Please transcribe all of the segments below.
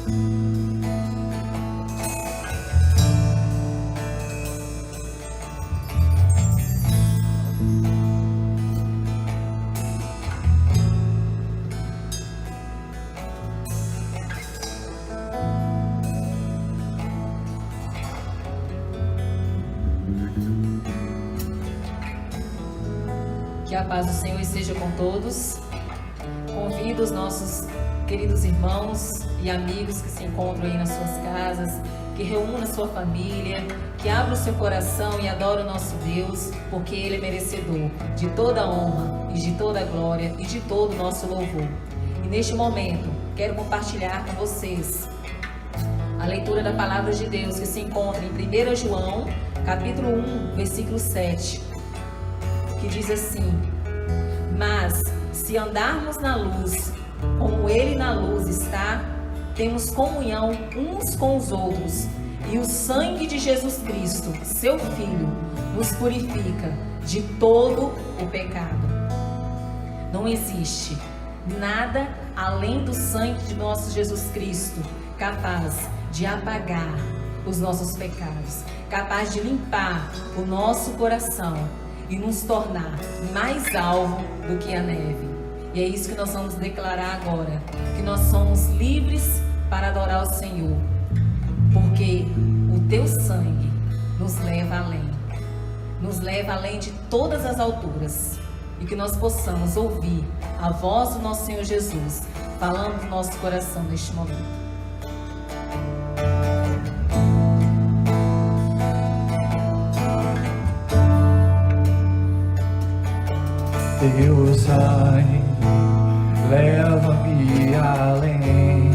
Que a paz do Senhor esteja com todos. Convido os nossos queridos irmãos e amigos que se encontram aí nas suas casas, que reúna a sua família, que abra o seu coração e adore o nosso Deus, porque Ele é merecedor de toda a honra e de toda a glória e de todo o nosso louvor. E neste momento, quero compartilhar com vocês a leitura da Palavra de Deus que se encontra em 1 João, capítulo 1, versículo 7, que diz assim: mas se andarmos na luz, como Ele na luz está, temos comunhão uns com os outros, e o sangue de Jesus Cristo, seu Filho, nos purifica de todo o pecado. Não existe nada além do sangue de nosso Jesus Cristo capaz de apagar os nossos pecados, capaz de limpar o nosso coração e nos tornar mais alvo do que a neve. E é isso que nós vamos declarar agora, que nós somos livres para adorar o Senhor, porque o teu sangue nos leva além de todas as alturas, e que nós possamos ouvir a voz do nosso Senhor Jesus falando no nosso coração neste momento. Teu sangue leva-me além,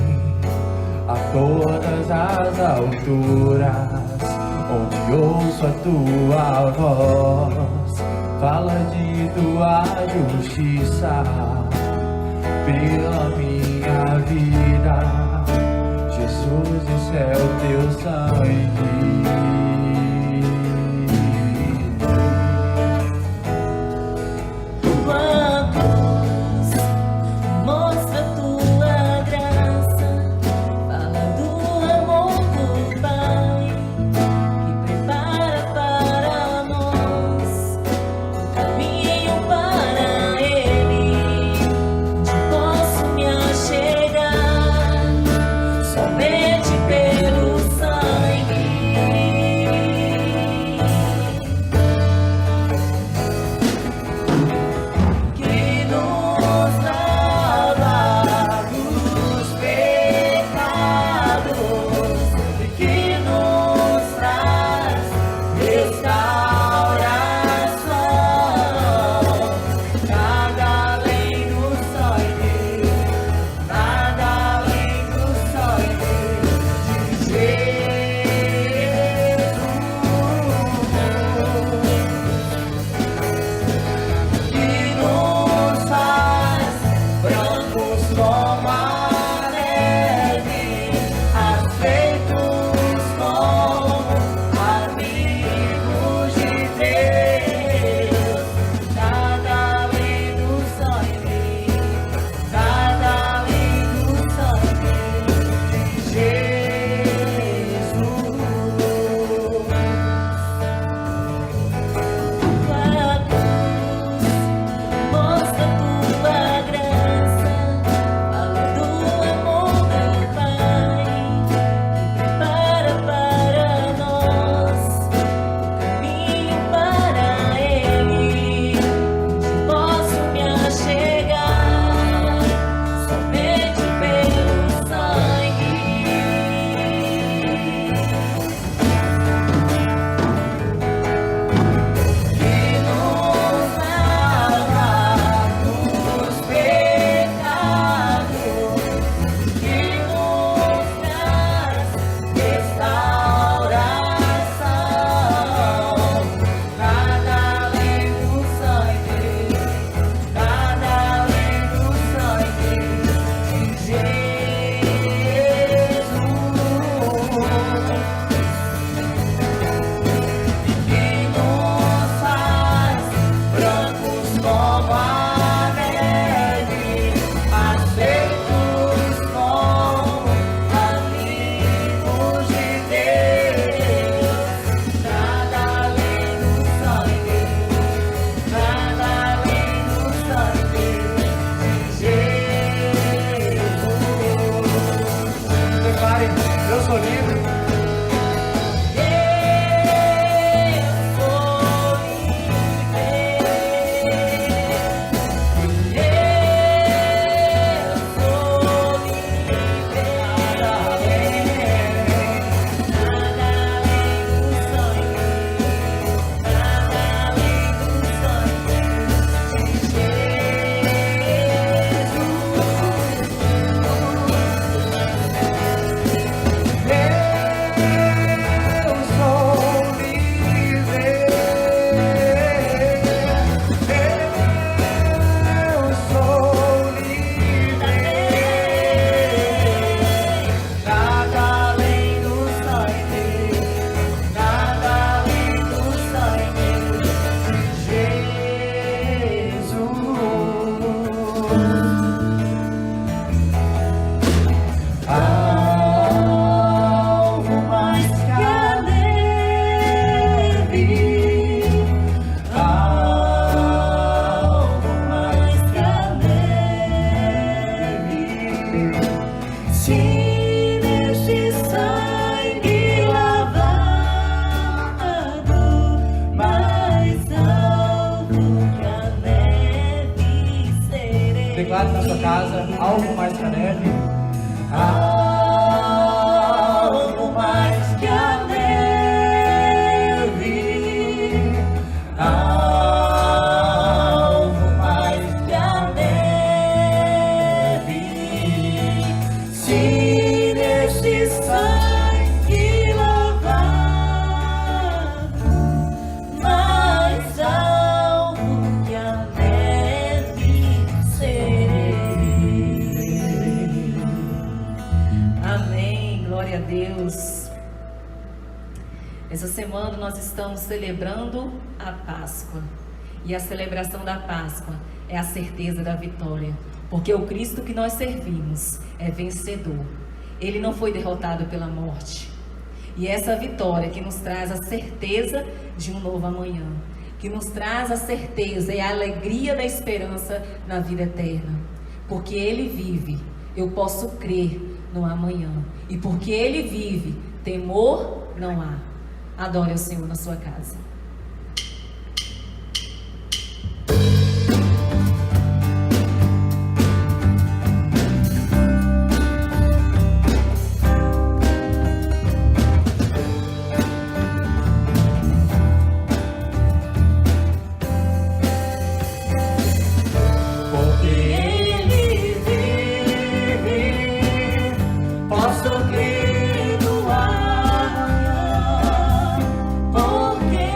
a todas as alturas, onde ouço a tua voz, fala de tua justiça pela minha vida. Jesus, esse é o teu sangue. sou livre. Declare na sua casa algo mais que a neve. Algo mais que a neve. Algo mais que a neve. Se neste sangue lavado, mais algo que a neve serei. Amém, glória a Deus. Essa semana nós estamos celebrando a Páscoa. E a celebração da Páscoa é a certeza da vitória. Porque o Cristo que nós servimos é vencedor. Ele não foi derrotado pela morte. E essa vitória que nos traz a certeza de um novo amanhã. Que nos traz a certeza e a alegria da esperança na vida eterna. Porque Ele vive, eu posso crer no amanhã. E porque Ele vive, temor não há. Adore o Senhor na sua casa. Posso crer no amanhã, porque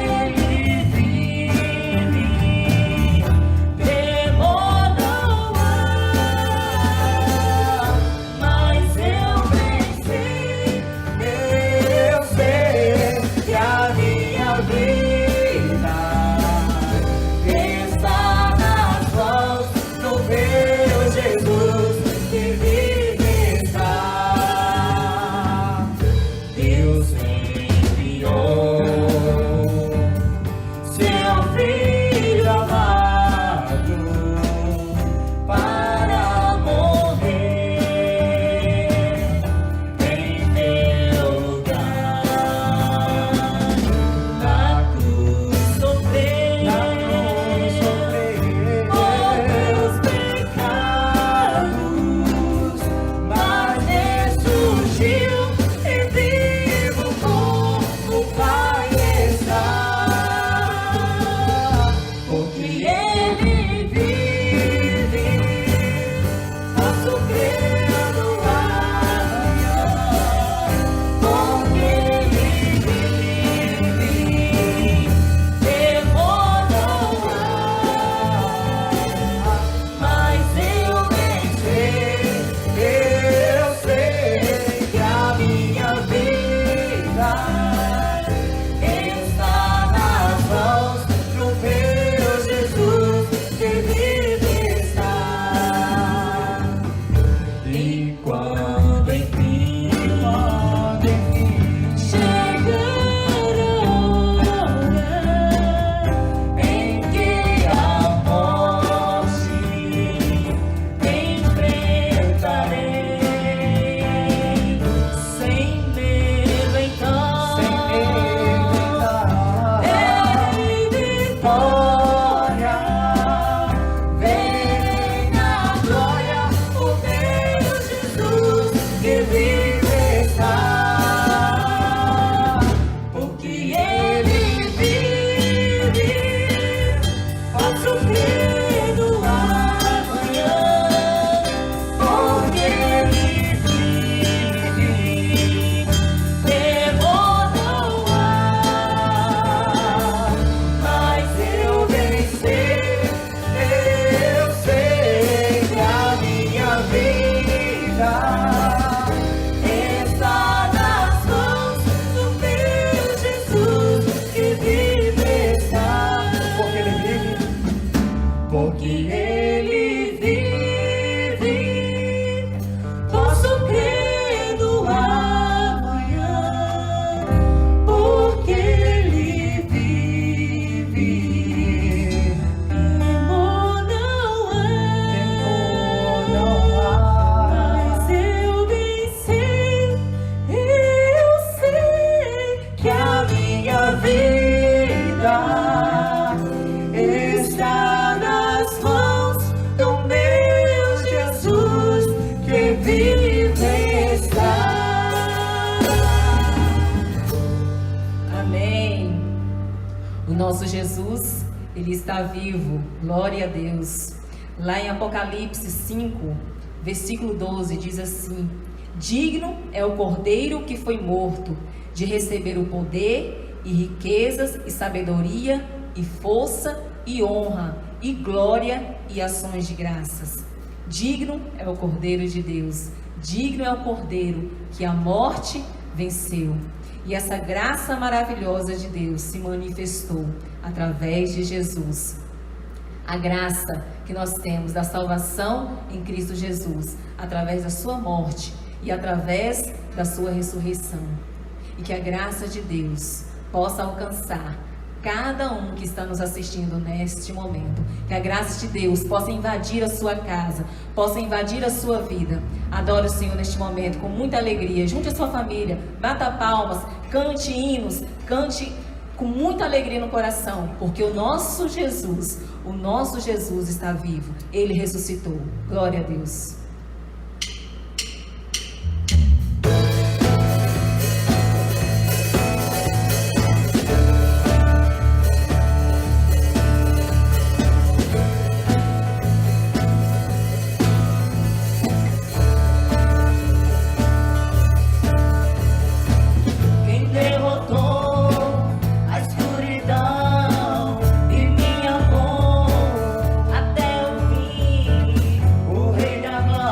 está, porque Ele vive. Posso crer no amanhã, porque Ele vive. Temor não há, mas eu venci. Eu sei que a minha vida está nas mãos do meu Jesus que vive está. Porque Ele vive. Porque Ele vive, posso crer no amanhã, porque Ele vive. Temor não há, mas eu venci. Eu sei que a minha vida está nas mãos do meu Jesus que vive está. Amém. O nosso Jesus, Ele está vivo. Glória a Deus. Lá em Apocalipse 5, versículo 12, diz assim: digno é o Cordeiro que foi morto de receber o poder e riquezas e sabedoria e força e honra e glória e ações de graças. Digno é o Cordeiro de Deus. Digno é o Cordeiro que a morte venceu. E essa graça maravilhosa de Deus se manifestou através de Jesus. A graça que nós temos da salvação em Cristo Jesus, através da sua morte e através da sua ressurreição. E que a graça de Deus possa alcançar cada um que está nos assistindo neste momento. Que a graça de Deus possa invadir a sua casa, possa invadir a sua vida. Adore o Senhor neste momento com muita alegria. Junte a sua família, bata palmas, cante hinos, cante com muita alegria no coração, porque o nosso Jesus está vivo. Ele ressuscitou. Glória a Deus. Quem derrotou a escuridão e me amou até o fim, o Rei da Glória.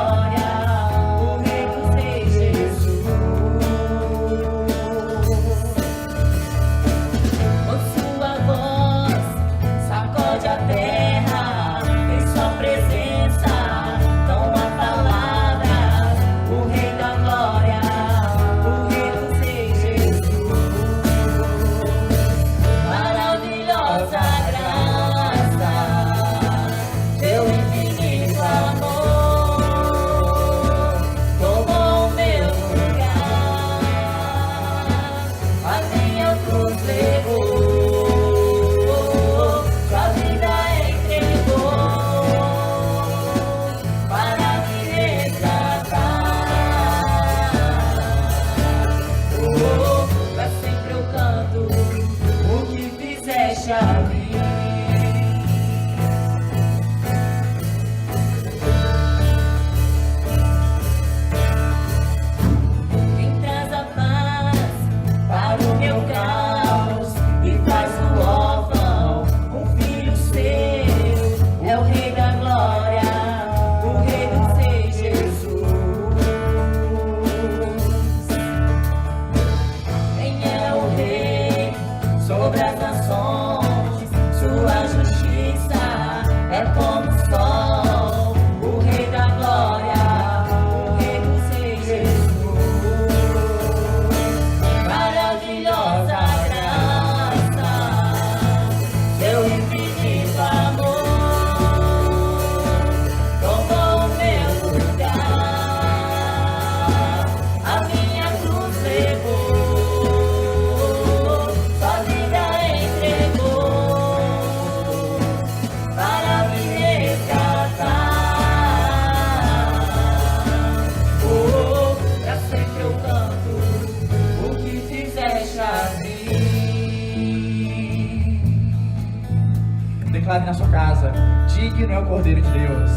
declare na sua casa: digno é o Cordeiro de Deus.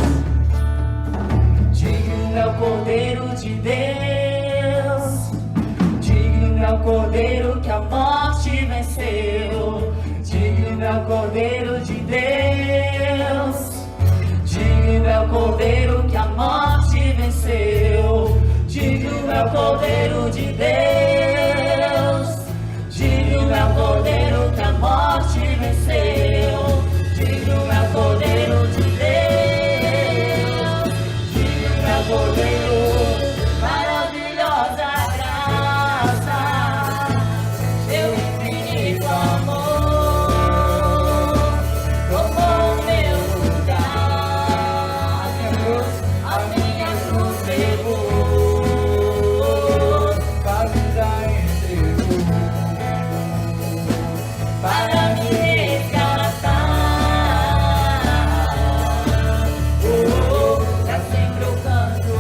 Digno é o Cordeiro de Deus. Digno é o Cordeiro que a morte venceu. Digno é o Cordeiro de Deus. Digno é o Cordeiro que a morte venceu. Digno é o Cordeiro de Deus. Digno é o Cordeiro que a morte venceu. Digno é o Cordeiro de Deus. Digno é o Cordeiro, maravilhosa graça, seu infinito amor, tomou o meu lugar, a minha cruz levou, A vida entregou para me resgatar. Pra sempre eu canto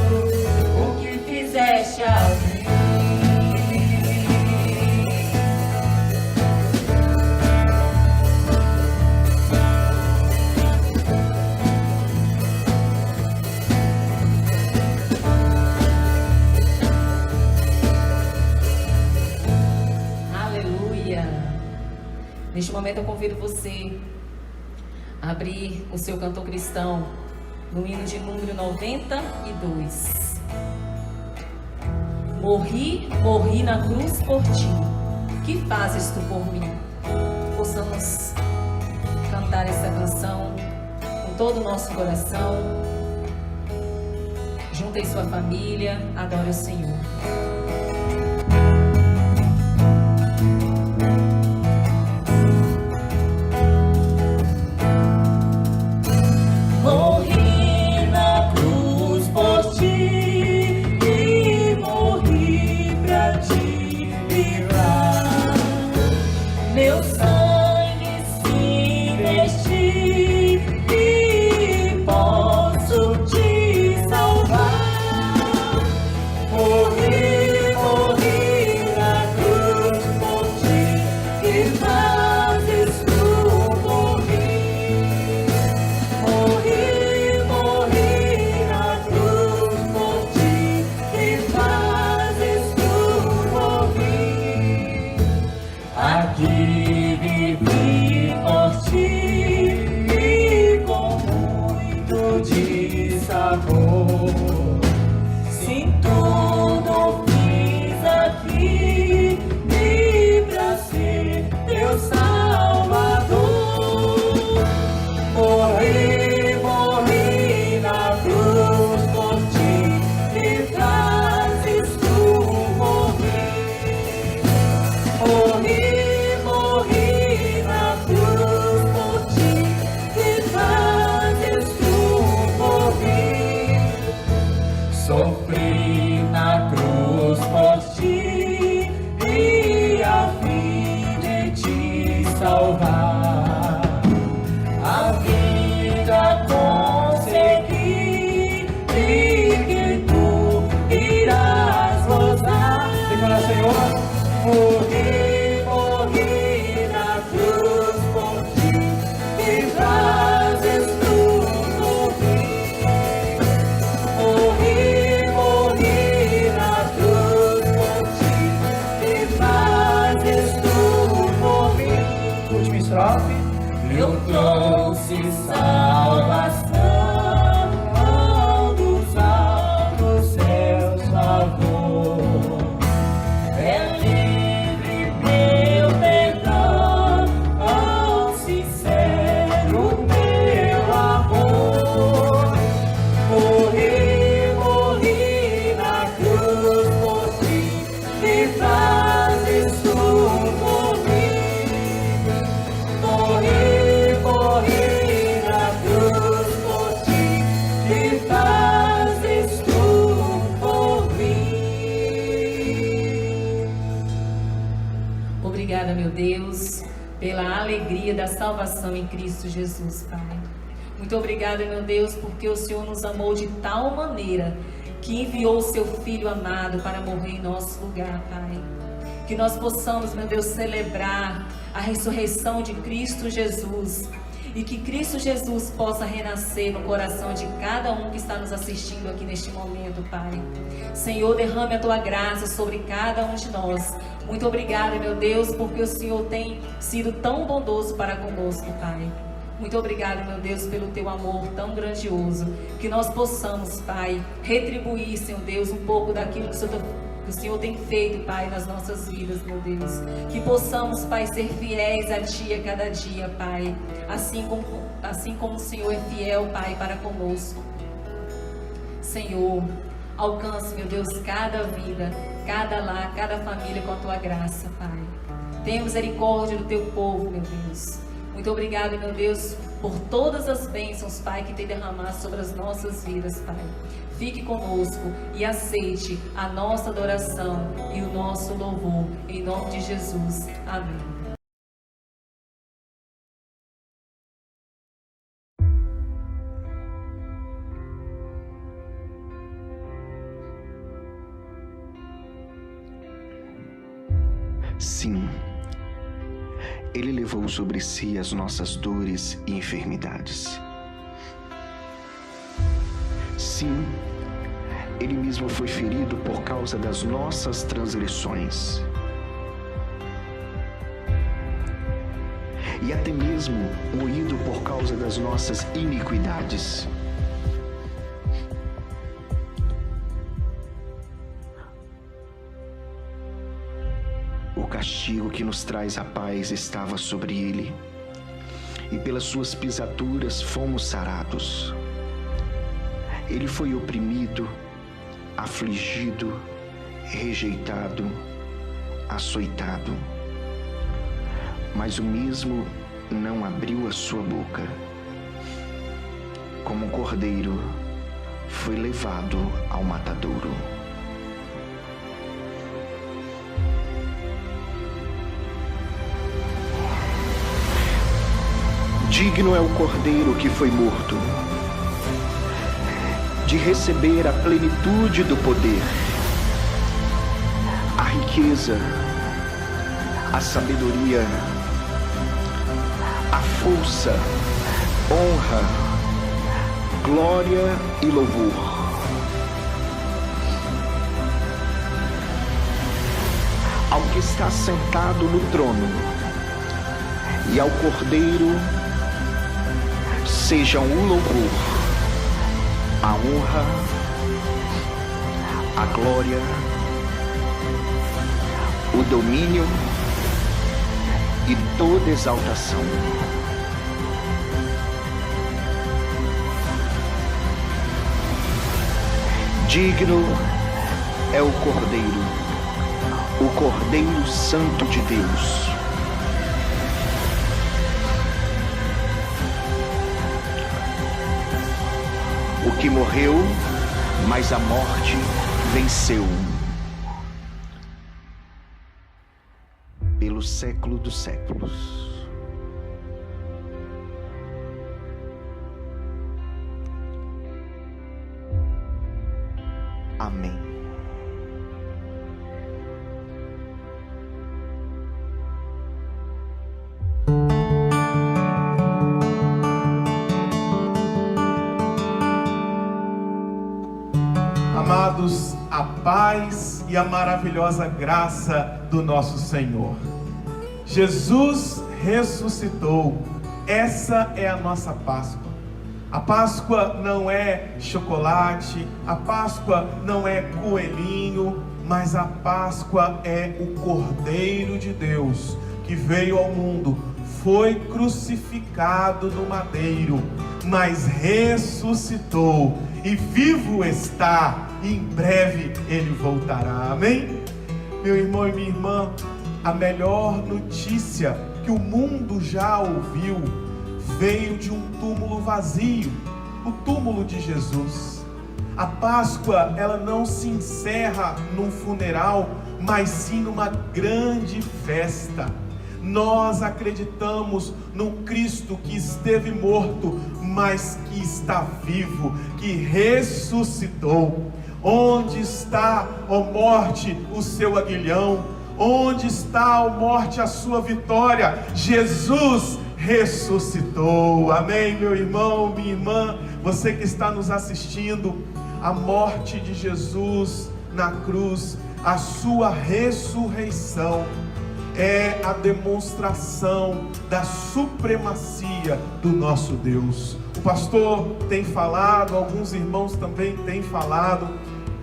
o que fizeste a mim. Aleluia! Neste momento eu convido você a abrir o seu cantor cristão no hino de número 92. Morri, morri na cruz por ti. Que fazes tu por mim? Possamos cantar essa canção com todo o nosso coração. Junte sua família, adore o Senhor. Morri na cruz por ti e morri pra te livrar. Meu sangue se vestir e posso te salvar. Morri, morri na cruz por ti e fazes tu por mim. Morri, morri na cruz por ti e fazes tu por mim. Aqui vivi por ti e com muito de sabor. Sim, tudo fiz aqui e pra ser teu Salvador. Morri, morri na cruz por ti e fazes tu por mim. Morri, morri na cruz por ti e fazes tu por mim. Sofri na cruz por ti e a fim de te salvar. A vida consegui e que tu irás gozar. Declara, Senhor: Morri, morri na cruz por ti e fazes tu por mim. Morri, morri na cruz por ti e fazes tu por mim. última estrofe. Eu trouxe salvação dos altos céus, favor. É livre meu perdão, oh, sincero teu amor. Morri, morri na cruz por ti e fazes tu por mim. Morri, morri na cruz por ti e fazes tu por mim. Obrigada, meu Deus, pela alegria da salvação em Cristo Jesus, Pai. Muito obrigada, meu Deus, porque o Senhor nos amou de tal maneira que enviou o seu Filho amado para morrer em nosso lugar, Pai. Que nós possamos, meu Deus, celebrar a ressurreição de Cristo Jesus e que Cristo Jesus possa renascer no coração de cada um que está nos assistindo aqui neste momento, Pai. Senhor, derrame a Tua graça sobre cada um de nós. Muito obrigada, meu Deus, porque o Senhor tem sido tão bondoso para conosco, Pai. Muito obrigada, meu Deus, pelo Teu amor tão grandioso, que nós possamos, Pai, retribuir, Senhor Deus, um pouco daquilo que o Senhor tem feito, Pai, nas nossas vidas, meu Deus. Que possamos, Pai, ser fiéis a Ti a cada dia, Pai. Assim como o Senhor é fiel, Pai, para conosco. Senhor, alcance, meu Deus, cada vida, cada lar, cada família com a Tua graça, Pai. Tenha misericórdia do Teu povo, meu Deus. Muito obrigado, meu Deus, por todas as bênçãos, Pai, que tem derramado sobre as nossas vidas, Pai. Fique conosco e aceite a nossa adoração e o nosso louvor, em nome de Jesus. Amém. Sim, Ele levou sobre si as nossas dores e enfermidades. Sim, Ele mesmo foi ferido por causa das nossas transgressões. E até mesmo moído por causa das nossas iniquidades. O castigo que nos traz a paz estava sobre Ele, e pelas suas pisaduras fomos sarados. Ele foi oprimido, afligido, rejeitado, açoitado, mas o mesmo não abriu a sua boca. Como um cordeiro, foi levado ao matadouro. Digno é o cordeiro que foi morto de receber a plenitude do poder, a riqueza, a sabedoria, a força, honra, glória e louvor. Ao que está sentado no trono e ao Cordeiro sejam o louvor, a honra, a glória, o domínio e toda exaltação. Digno é o Cordeiro Santo de Deus. O que morreu, mas a morte venceu. Pelo século dos séculos. Amém. Amados, a paz e a maravilhosa graça do nosso Senhor. Jesus ressuscitou. Essa é a nossa Páscoa. A Páscoa não é chocolate, a Páscoa não é coelhinho, mas a Páscoa é o Cordeiro de Deus que veio ao mundo, foi crucificado no madeiro, mas ressuscitou e vivo está, e em breve ele voltará. Amém? Meu irmão e minha irmã, a melhor notícia que o mundo já ouviu veio de um túmulo vazio, o túmulo de Jesus. A Páscoa, ela não se encerra num funeral, mas sim numa grande festa. Nós acreditamos no Cristo que esteve morto, mas que está vivo, que ressuscitou. Onde está, ó morte, o seu aguilhão? Onde está, ó morte, a sua vitória? Jesus ressuscitou. Amém, meu irmão, minha irmã, você que está nos assistindo. A morte de Jesus na cruz, a sua ressurreição, é a demonstração da supremacia do nosso Deus. O pastor tem falado, alguns irmãos também têm falado,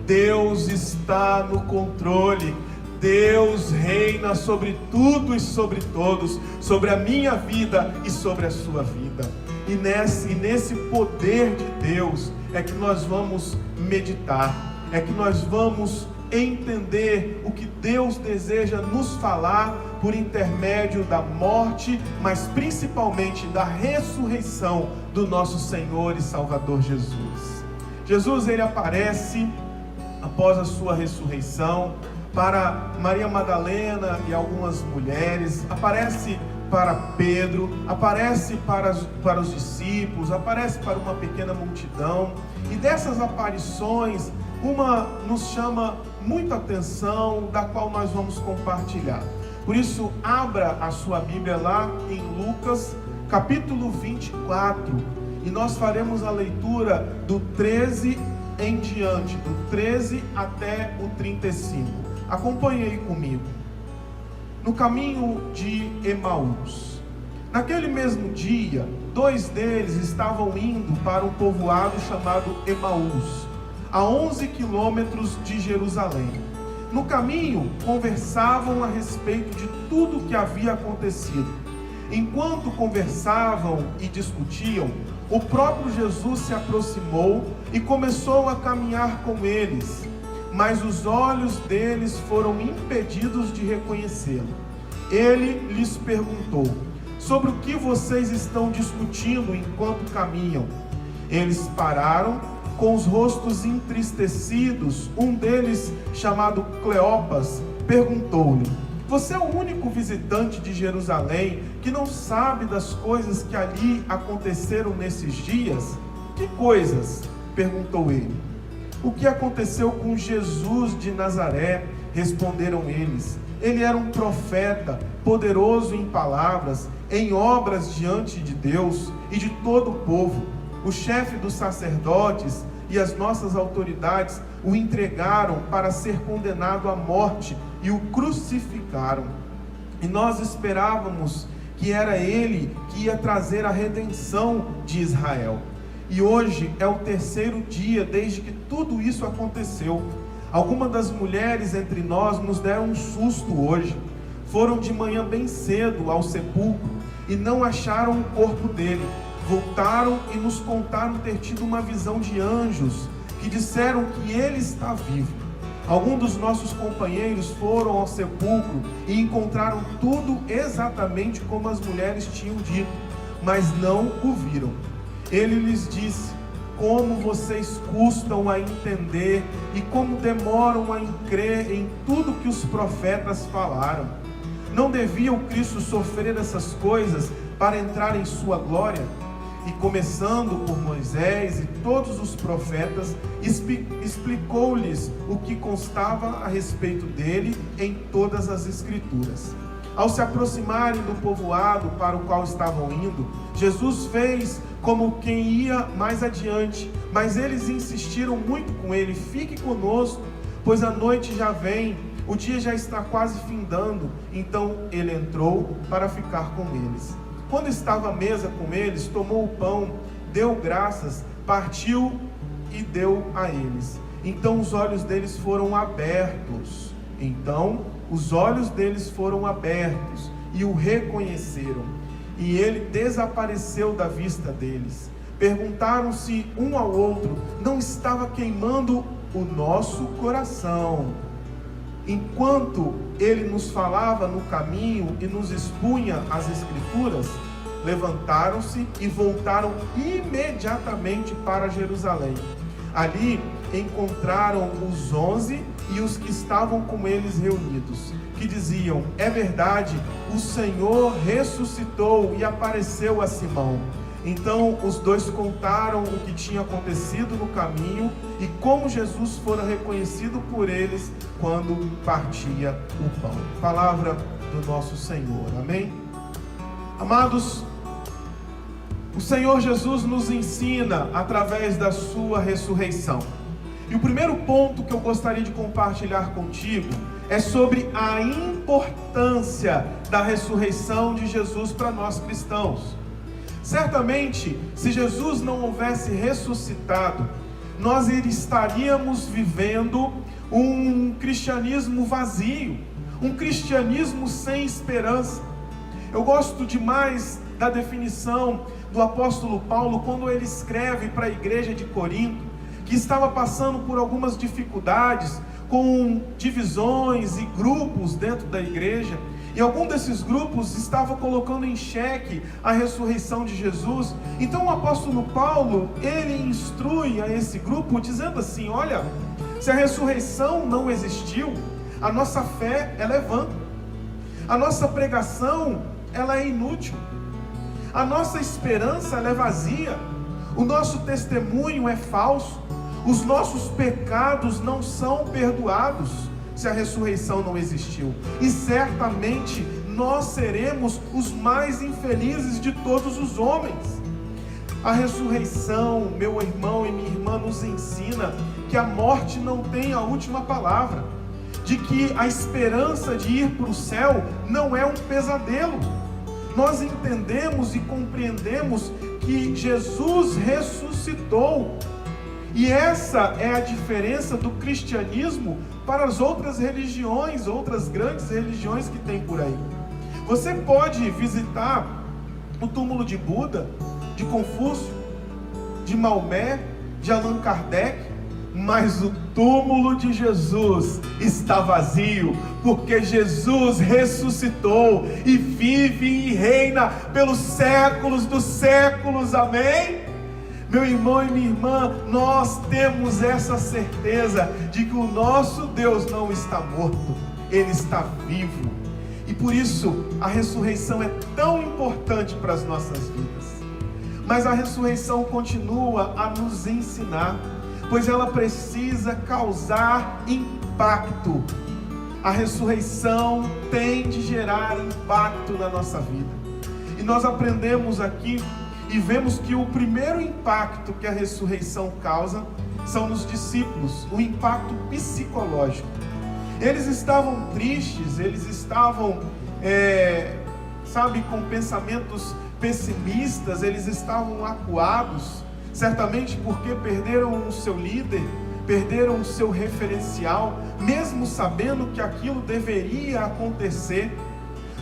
Deus está no controle. Deus reina sobre tudo e sobre todos, sobre a minha vida e sobre a sua vida. E nesse poder de Deus é que nós vamos meditar, é que nós vamos entender o que Deus deseja nos falar por intermédio da morte, mas principalmente da ressurreição do nosso Senhor e Salvador Jesus. Jesus, ele aparece após a sua ressurreição para Maria Madalena e algumas mulheres, aparece para Pedro, aparece para os discípulos, aparece para uma pequena multidão. E dessas aparições, uma nos chama muita atenção, da qual nós vamos compartilhar. Por isso, abra a sua Bíblia lá em Lucas, capítulo 24, e nós faremos a leitura do 13 em diante, do 13 até o 35. Acompanhe aí comigo. No caminho de Emaús. Naquele mesmo dia, 2 deles estavam indo para um povoado chamado Emaús, a 11 quilômetros de Jerusalém. No caminho, conversavam a respeito de tudo o que havia acontecido. Enquanto conversavam e discutiam, o próprio Jesus se aproximou e começou a caminhar com eles, mas os olhos deles foram impedidos de reconhecê-lo. Ele lhes perguntou: sobre o que vocês estão discutindo enquanto caminham? Eles pararam, com os rostos entristecidos. Um deles, chamado Cleopas, perguntou-lhe: você é o único visitante de Jerusalém que não sabe das coisas que ali aconteceram nesses dias? Que coisas? Perguntou ele. O que aconteceu com Jesus de Nazaré? Responderam eles. Ele era um profeta, poderoso em palavras, em obras diante de Deus e de todo o povo. O chefe dos sacerdotes e as nossas autoridades o entregaram para ser condenado à morte e o crucificaram. E nós esperávamos que era ele que ia trazer a redenção de Israel. E hoje é o 3º dia desde que tudo isso aconteceu. Algumas das mulheres entre nós nos deram um susto hoje. Foram de manhã bem cedo ao sepulcro e não acharam o corpo dele. Voltaram e nos contaram ter tido uma visão de anjos que disseram que ele está vivo. Alguns dos nossos companheiros foram ao sepulcro e encontraram tudo exatamente como as mulheres tinham dito, mas não o viram. Ele lhes disse: como vocês custam a entender e como demoram a crer em tudo que os profetas falaram. Não devia o Cristo sofrer essas coisas para entrar em sua glória? E começando por Moisés e todos os profetas, explicou-lhes o que constava a respeito dele em todas as Escrituras. Ao se aproximarem do povoado para o qual estavam indo, Jesus fez como quem ia mais adiante, mas eles insistiram muito com ele: fique conosco, pois a noite já vem, o dia já está quase findando. Então ele entrou para ficar com eles. Quando estava à mesa com eles, tomou o pão, deu graças, partiu e deu a eles. Então os olhos deles foram abertos. E o reconheceram. E ele desapareceu da vista deles. Perguntaram-se um ao outro: não estava queimando o nosso coração enquanto ele nos falava no caminho e nos expunha as Escrituras? Levantaram-se e voltaram imediatamente para Jerusalém. Ali encontraram os 11 e os que estavam com eles reunidos, que diziam: é verdade, o Senhor ressuscitou e apareceu a Simão. Então os dois contaram o que tinha acontecido no caminho e como Jesus fora reconhecido por eles quando partia o pão. Palavra do nosso Senhor, amém? Amados, O Senhor Jesus nos ensina através da sua ressurreição. E o primeiro ponto que eu gostaria de compartilhar contigo é sobre a importância da ressurreição de Jesus para nós cristãos. Certamente, se Jesus não houvesse ressuscitado, nós estaríamos vivendo um cristianismo vazio, um cristianismo sem esperança. Eu gosto demais da definição do apóstolo Paulo quando ele escreve para a igreja de Corinto, que estava passando por algumas dificuldades, com divisões e grupos dentro da igreja, e algum desses grupos estava colocando em xeque a ressurreição de Jesus. Então o apóstolo Paulo, ele instrui a esse grupo dizendo assim: olha, se a ressurreição não existiu, a nossa fé ela é vã, a nossa pregação ela é inútil, a nossa esperança ela é vazia, o nosso testemunho é falso, os nossos pecados não são perdoados se a ressurreição não existiu, e certamente nós seremos os mais infelizes de todos os homens. A ressurreição, meu irmão e minha irmã, nos ensina que a morte não tem a última palavra, de que a esperança de ir para o céu não é um pesadelo. Nós entendemos e compreendemos que Jesus ressuscitou. E essa é a diferença do cristianismo para as outras religiões, outras grandes religiões que tem por aí. Você pode visitar o túmulo de Buda, de Confúcio, de Maomé, de Allan Kardec, mas o túmulo de Jesus está vazio, porque Jesus ressuscitou e vive e reina pelos séculos dos séculos, amém? Meu irmão e minha irmã, nós temos essa certeza de que o nosso Deus não está morto, Ele está vivo. E por isso a ressurreição é tão importante para as nossas vidas. Mas a ressurreição continua a nos ensinar, pois ela precisa causar impacto. A ressurreição tem de gerar impacto na nossa vida. E nós aprendemos aqui e vemos que o primeiro impacto que a ressurreição causa são nos discípulos, o impacto psicológico. Eles estavam tristes, eles estavam, com pensamentos pessimistas, eles estavam acuados, certamente porque perderam o seu líder, perderam o seu referencial, mesmo sabendo que aquilo deveria acontecer.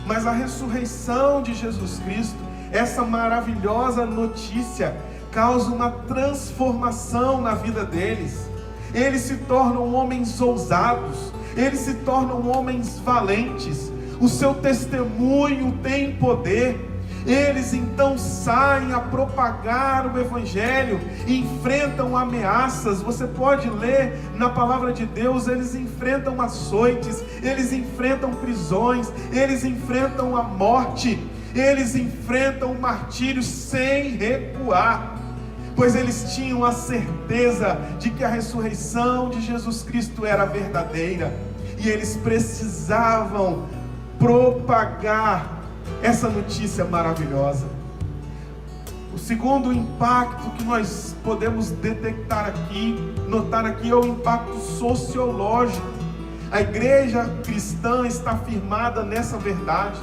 Mas a ressurreição de Jesus Cristo, essa maravilhosa notícia, causa uma transformação na vida deles. Eles se tornam homens ousados, eles se tornam homens valentes, o seu testemunho tem poder. Eles então saem a propagar o Evangelho, enfrentam ameaças. Você pode ler na palavra de Deus, eles enfrentam açoites, eles enfrentam prisões, eles enfrentam a morte, eles enfrentam o martírio sem recuar, pois eles tinham a certeza de que a ressurreição de Jesus Cristo era verdadeira, e eles precisavam propagar essa notícia maravilhosa. O segundo impacto que nós podemos detectar aqui, notar aqui, é o impacto sociológico. A igreja cristã está firmada nessa verdade.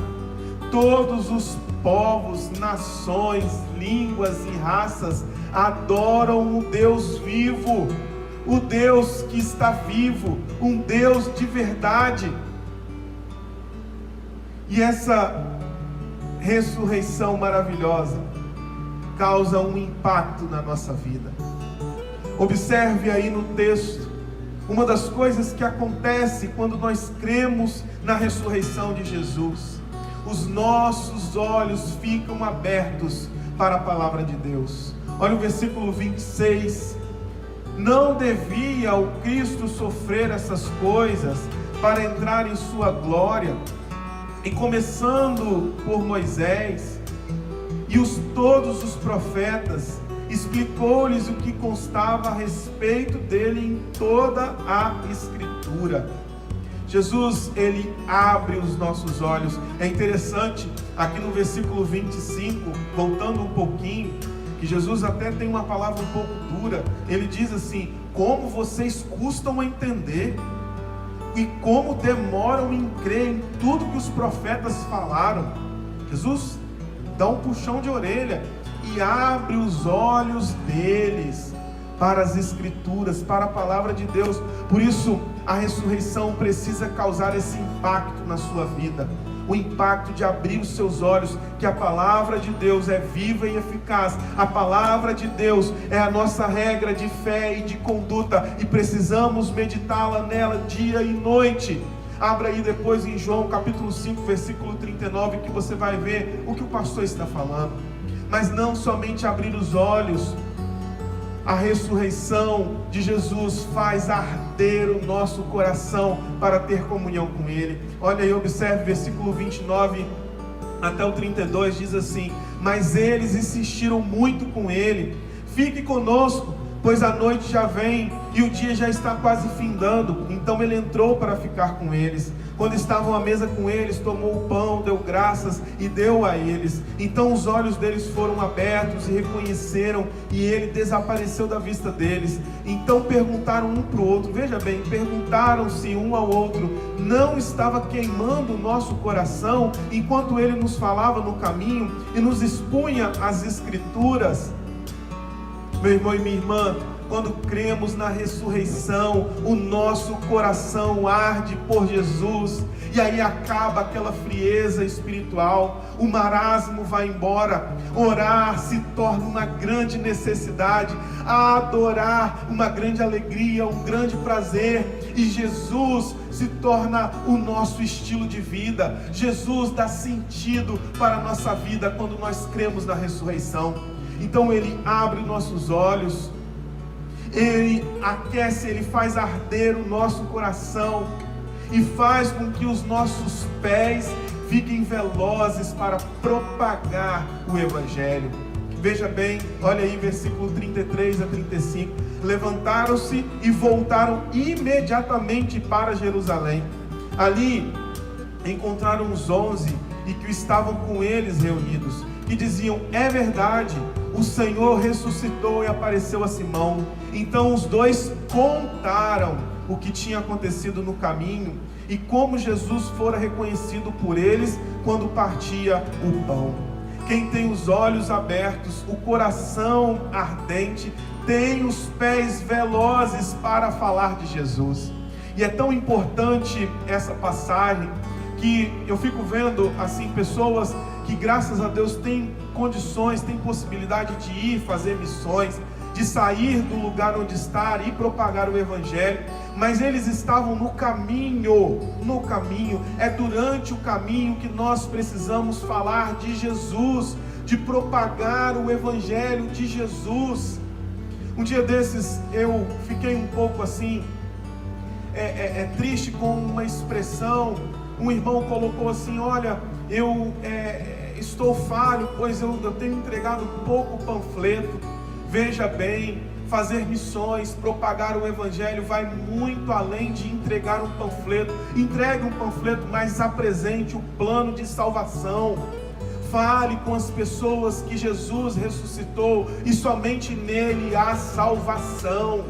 Todos os povos, nações, línguas e raças adoram o Deus vivo, o Deus que está vivo, um Deus de verdade. E essa ressurreição maravilhosa causa um impacto na nossa vida. Observe aí no texto, uma das coisas que acontece quando nós cremos na ressurreição de Jesus: os nossos olhos ficam abertos para a palavra de Deus. Olha o versículo 26. Não devia o Cristo sofrer essas coisas para entrar em sua glória? E começando por Moisés e todos os profetas, explicou-lhes o que constava a respeito dele em toda a Escritura. Jesus, ele abre os nossos olhos. É interessante, aqui no versículo 25, voltando um pouquinho, que Jesus até tem uma palavra um pouco dura. Ele diz assim: como vocês custam a entender e como demoram em crer em tudo que os profetas falaram. Jesus dá um puxão de orelha e abre os olhos deles para as Escrituras, para a palavra de Deus. Por isso, a ressurreição precisa causar esse impacto na sua vida. O impacto de abrir os seus olhos, que a palavra de Deus é viva e eficaz. A palavra de Deus é a nossa regra de fé e de conduta, e precisamos meditá-la nela dia e noite. Abra aí depois em João capítulo 5, versículo 39, que você vai ver o que o pastor está falando. Mas não somente abrir os olhos, a ressurreição de Jesus faz arder o nosso coração para ter comunhão com Ele. Olha aí, observe versículo 29 até o 32, diz assim: mas eles insistiram muito com Ele: fique conosco, pois a noite já vem e o dia já está quase findando. Então Ele entrou para ficar com eles. Quando estavam à mesa com eles, tomou o pão, deu graças e deu a eles. Então os olhos deles foram abertos e reconheceram, e Ele desapareceu da vista deles. Então perguntaram um para o outro, veja bem, perguntaram-se um ao outro: não estava queimando o nosso coração enquanto Ele nos falava no caminho e nos expunha as Escrituras? Meu irmão e minha irmã, quando cremos na ressurreição, o nosso coração arde por Jesus, e aí acaba aquela frieza espiritual, o marasmo vai embora, orar se torna uma grande necessidade, adorar uma grande alegria, um grande prazer, e Jesus se torna o nosso estilo de vida. Jesus dá sentido para a nossa vida quando nós cremos na ressurreição. Então Ele abre nossos olhos, Ele aquece, Ele faz arder o nosso coração e faz com que os nossos pés fiquem velozes para propagar o Evangelho. Veja bem, olha aí versículo 33 a 35. Levantaram-se e voltaram imediatamente para Jerusalém. Ali encontraram os 11 e que estavam com eles reunidos, que diziam: é verdade, o Senhor ressuscitou e apareceu a Simão. Então os dois contaram o que tinha acontecido no caminho e como Jesus fora reconhecido por eles quando partia o pão. Quem tem os olhos abertos, o coração ardente, tem os pés velozes para falar de Jesus. E é tão importante essa passagem que eu fico vendo assim pessoas que, graças a Deus, têm condições, têm possibilidade de ir fazer missões, de sair do lugar onde está e propagar o Evangelho, mas eles estavam no caminho, é durante o caminho que nós precisamos falar de Jesus, de propagar o Evangelho de Jesus. Um dia desses eu fiquei um pouco assim, triste com uma expressão. Um irmão colocou assim: olha, eu estou falho, pois eu tenho entregado pouco panfleto. Veja bem, fazer missões, propagar o Evangelho vai muito além de entregar um panfleto. Entregue um panfleto, mas apresente o plano de salvação. Fale com as pessoas que Jesus ressuscitou e somente nele há salvação.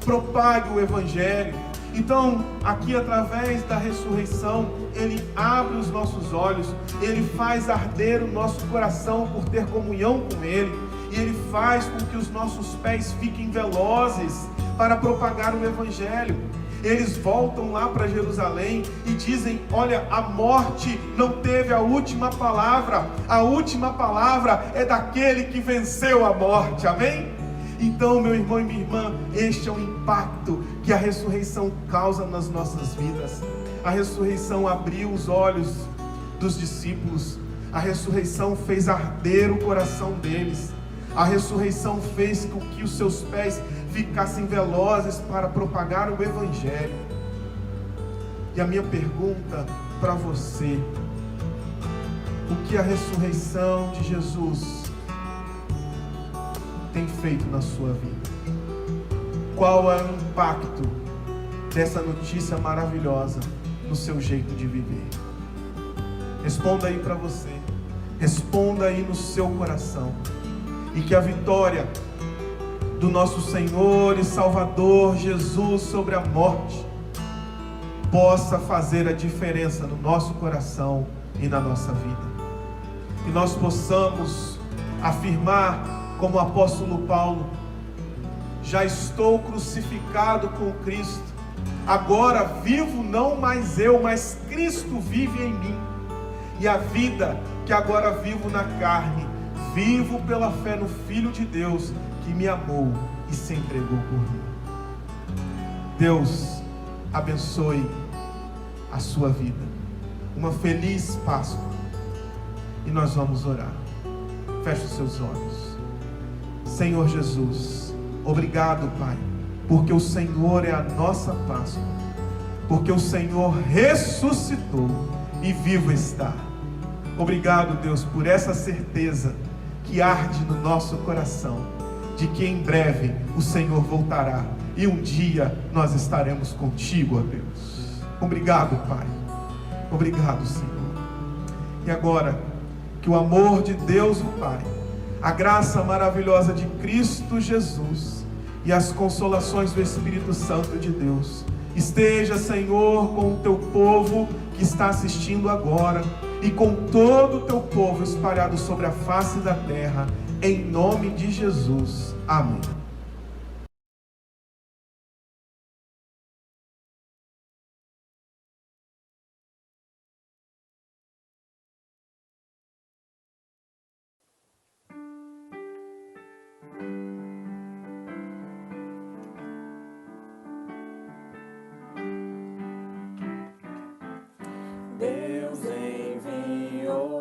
Propague o Evangelho. Então, aqui através da ressurreição, Ele abre os nossos olhos, Ele faz arder o nosso coração por ter comunhão com Ele, e Ele faz com que os nossos pés fiquem velozes para propagar o Evangelho. Eles voltam lá para Jerusalém e dizem: olha, a morte não teve a última palavra é daquele que venceu a morte, amém? Então, meu irmão e minha irmã, este é o impacto que a ressurreição causa nas nossas vidas. A ressurreição abriu os olhos dos discípulos, a ressurreição fez arder o coração deles, a ressurreição fez com que os seus pés ficassem velozes para propagar o Evangelho. E a minha pergunta para você: o que a ressurreição de Jesus tem feito na sua vida? Qual é o impacto dessa notícia maravilhosa no seu jeito de viver. Responda aí para você, responda aí no seu coração, e que a vitória do nosso Senhor e Salvador Jesus sobre a morte possa fazer a diferença no nosso coração e na nossa vida. Que nós possamos afirmar, como o apóstolo Paulo: já estou crucificado com Cristo, agora vivo não mais eu, mas Cristo vive em mim. E a vida que agora vivo na carne, vivo pela fé no Filho de Deus, que me amou e se entregou por mim. Deus abençoe a sua vida. Uma feliz Páscoa. E nós vamos orar. Feche os seus olhos. Senhor Jesus, obrigado, Pai, porque o Senhor é a nossa Páscoa, porque o Senhor ressuscitou e vivo está. Obrigado, Deus, por essa certeza que arde no nosso coração, de que em breve o Senhor voltará e um dia nós estaremos contigo, ó Deus. Obrigado, Pai. Obrigado, Senhor. E agora, que o amor de Deus, o Pai, a graça maravilhosa de Cristo Jesus e as consolações do Espírito Santo de Deus esteja, Senhor, com o teu povo que está assistindo agora e com todo o teu povo espalhado sobre a face da terra, em nome de Jesus. Amém. Deus enviou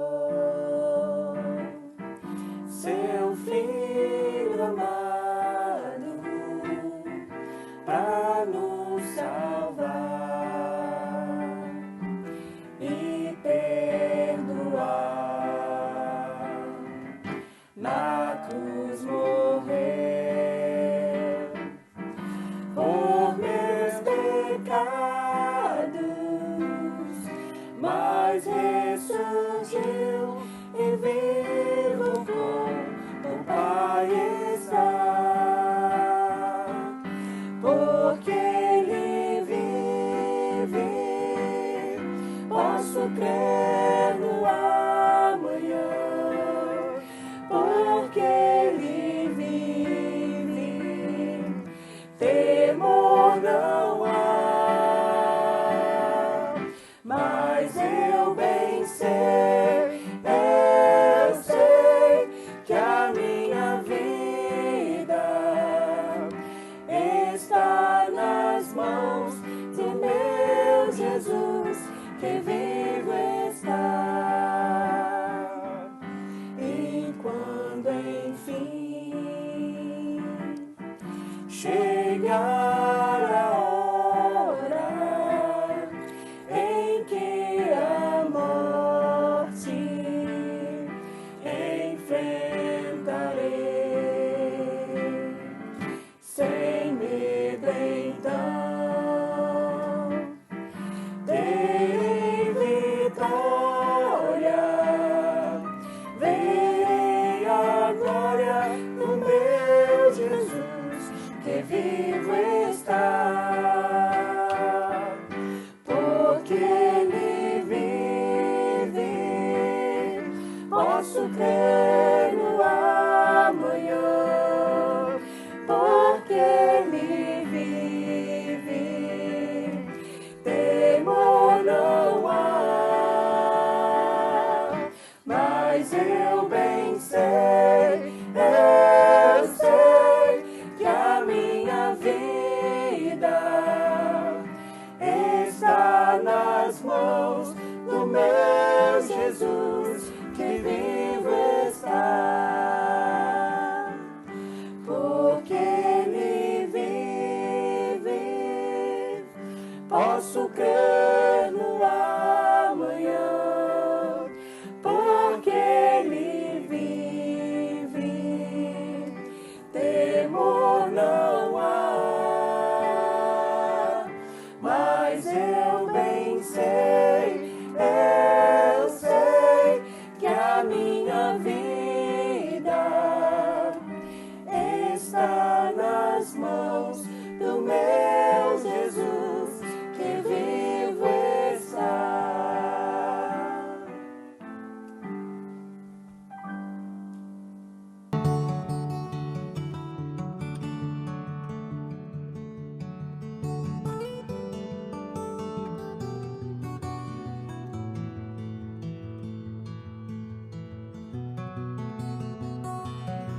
seu Filho amado para nos salvar e perdoar. Na cruz morreu por meus pecados, mas ressurgiu e vivo com o Pai está. Porque Ele vive, posso crer no amanhã. Porque Ele vive, temor não há. Mas eu bem sei, eu sei que a minha vida está nas mãos do meu Jesus, que vivo está. E quando enfim chegar a hora em que a morte enfrentarei, sem medo então terei vitória, verei a glória do meu Jesus, que vivo está. Porque Ele vive, posso crer